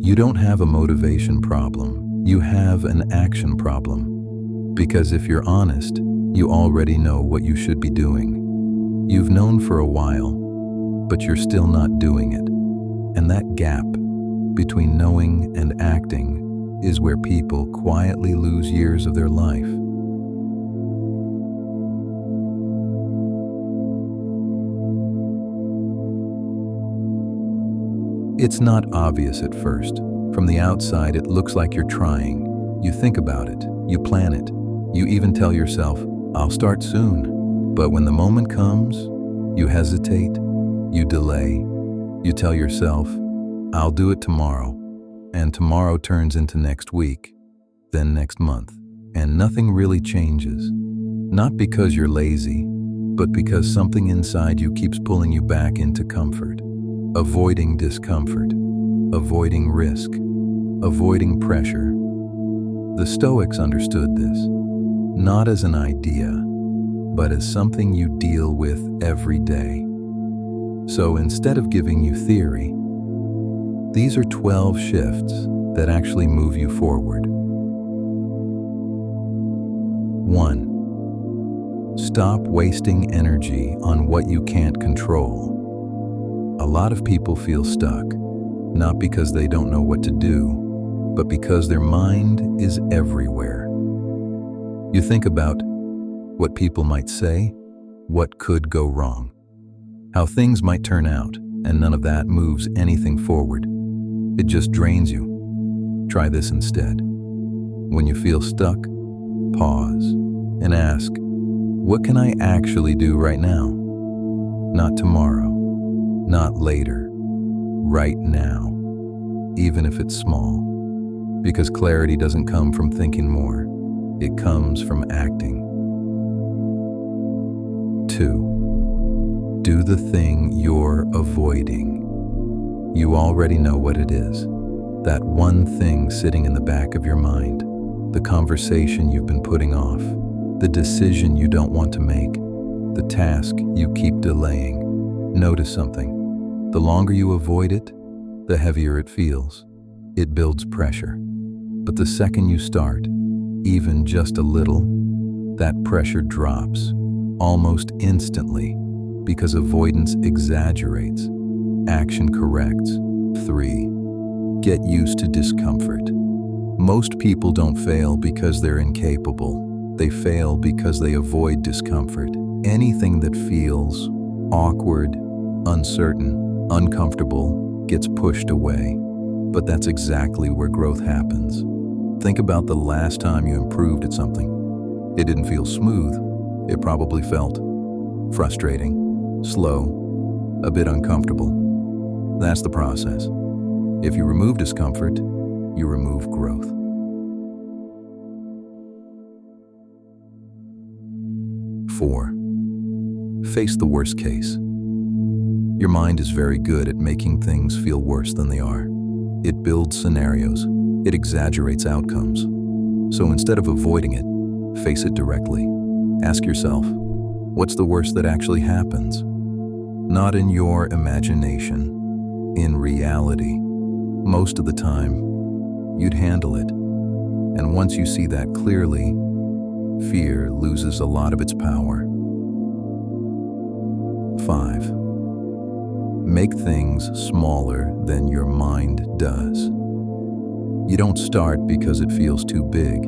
You don't have a motivation problem, you have an action problem. Because if you're honest, you already know what you should be doing. You've known for a while, but you're still not doing it. And that gap between knowing and acting is where people quietly lose years of their life. It's not obvious at first. From the outside, it looks like you're trying. You think about it, you plan it, you even tell yourself, I'll start soon. But when the moment comes, you hesitate, you delay, you tell yourself, I'll do it tomorrow. And tomorrow turns into next week, then next month, and nothing really changes. Not because you're lazy, but because something inside you keeps pulling you back into comfort. Avoiding discomfort, avoiding risk, avoiding pressure. The Stoics understood this, not as an idea, but as something you deal with every day. So instead of giving you theory, these are 12 shifts that actually move you forward. 1. Stop wasting energy on what you can't control. A lot of people feel stuck, not because they don't know what to do, but because their mind is everywhere. You think about what people might say, what could go wrong, how things might turn out, and none of that moves anything forward. It just drains you. Try this instead. When you feel stuck, pause and ask, what can I actually do right now? Not tomorrow. Not later, right now, even if it's small. Because clarity doesn't come from thinking more, it comes from acting. 2. Do the thing you're avoiding. You already know what it is. That one thing sitting in the back of your mind, the conversation you've been putting off, the decision you don't want to make, the task you keep delaying. Notice something. The longer you avoid it, the heavier it feels. It builds pressure. But the second you start, even just a little, that pressure drops almost instantly because avoidance exaggerates, action corrects. 3. Get used to discomfort. Most people don't fail because they're incapable. They fail because they avoid discomfort. Anything that feels awkward, uncertain, uncomfortable gets pushed away. But that's exactly where growth happens. Think about the last time you improved at something. It didn't feel smooth. It probably felt frustrating, slow, a bit uncomfortable. That's the process. If you remove discomfort, you remove growth. 4. Face the worst case. Your mind is very good at making things feel worse than they are. It builds scenarios. It exaggerates outcomes. So instead of avoiding it, face it directly. Ask yourself, what's the worst that actually happens? Not in your imagination, in reality. Most of the time, you'd handle it. And once you see that clearly, fear loses a lot of its power. 5. Make things smaller than your mind does. You don't start because it feels too big,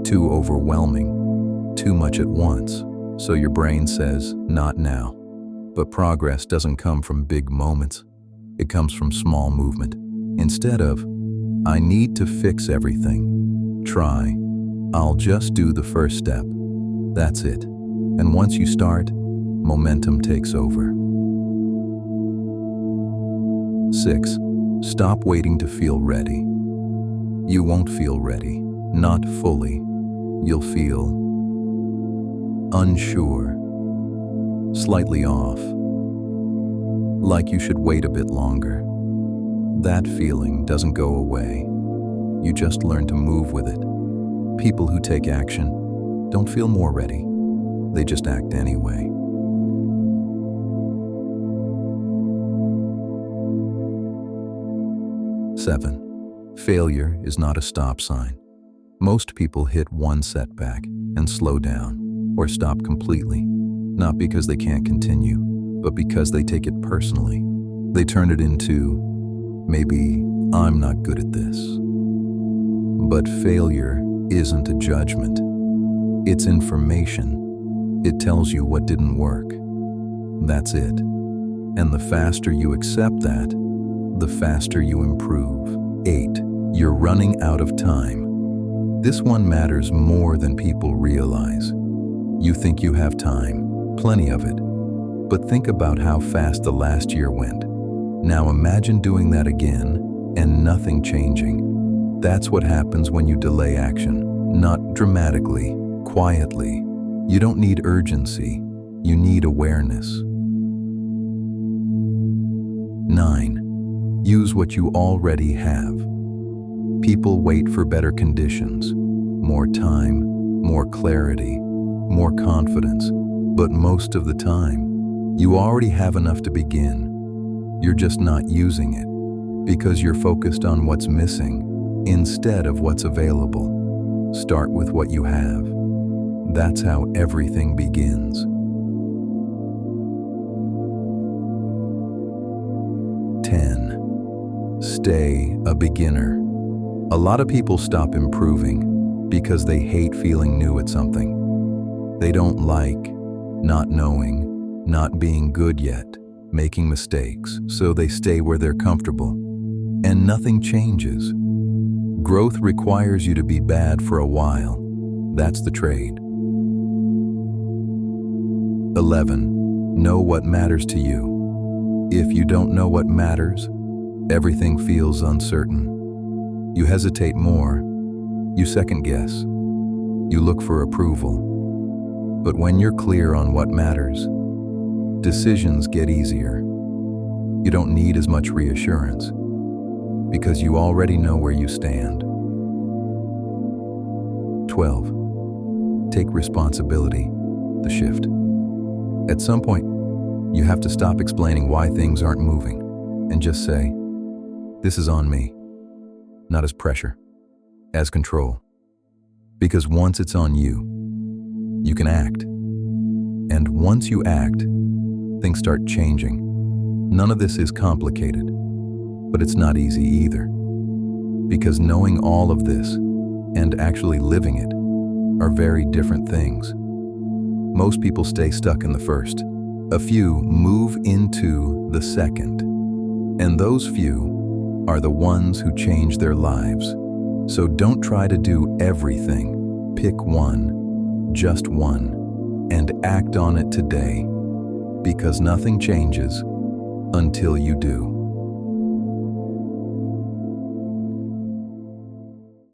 too overwhelming, too much at once. So your brain says, not now. But progress doesn't come from big moments. It comes from small movement. Instead of, I need to fix everything, try, I'll just do the first step. That's it. And once you start, momentum takes over. 6. Stop waiting to feel ready. You won't feel ready, not fully. You'll feel unsure, slightly off, like you should wait a bit longer. That feeling doesn't go away. You just learn to move with it. People who take action don't feel more ready. They just act anyway. 7. Failure is not a stop sign. Most people hit one setback and slow down or stop completely, not because they can't continue, but because they take it personally. They turn it into, maybe I'm not good at this. But failure isn't a judgment. It's information. It tells you what didn't work. That's it. And the faster you accept that, the faster you improve. 8. You're running out of time. This one matters more than people realize. You think you have time, plenty of it. But think about how fast the last year went. Now imagine doing that again and nothing changing. That's what happens when you delay action. Not dramatically, quietly. You don't need urgency. You need awareness. 9. Use what you already have. People wait for better conditions, more time, more clarity, more confidence. But most of the time, you already have enough to begin. You're just not using it because you're focused on what's missing instead of what's available. Start with what you have. That's how everything begins. 10. Stay a beginner. A lot of people stop improving because they hate feeling new at something. They don't like not knowing, not being good yet, making mistakes, so they stay where they're comfortable. And nothing changes. Growth requires you to be bad for a while. That's the trade. 11. Know what matters to you. If you don't know what matters, everything feels uncertain. You hesitate more. You second guess. You look for approval. But when you're clear on what matters, decisions get easier. You don't need as much reassurance because you already know where you stand. 12. Take responsibility. The shift. At some point, you have to stop explaining why things aren't moving and just say, this is on me. Not as pressure, as control. Because once it's on you, you can act. And once you act, things start changing. None of this is complicated, but it's not easy either. Because knowing all of this and actually living it are very different things. Most people stay stuck in the first. A few move into the second. And those few are the ones who change their lives. So don't try to do everything. Pick one, just one, and act on it today, because nothing changes until you do.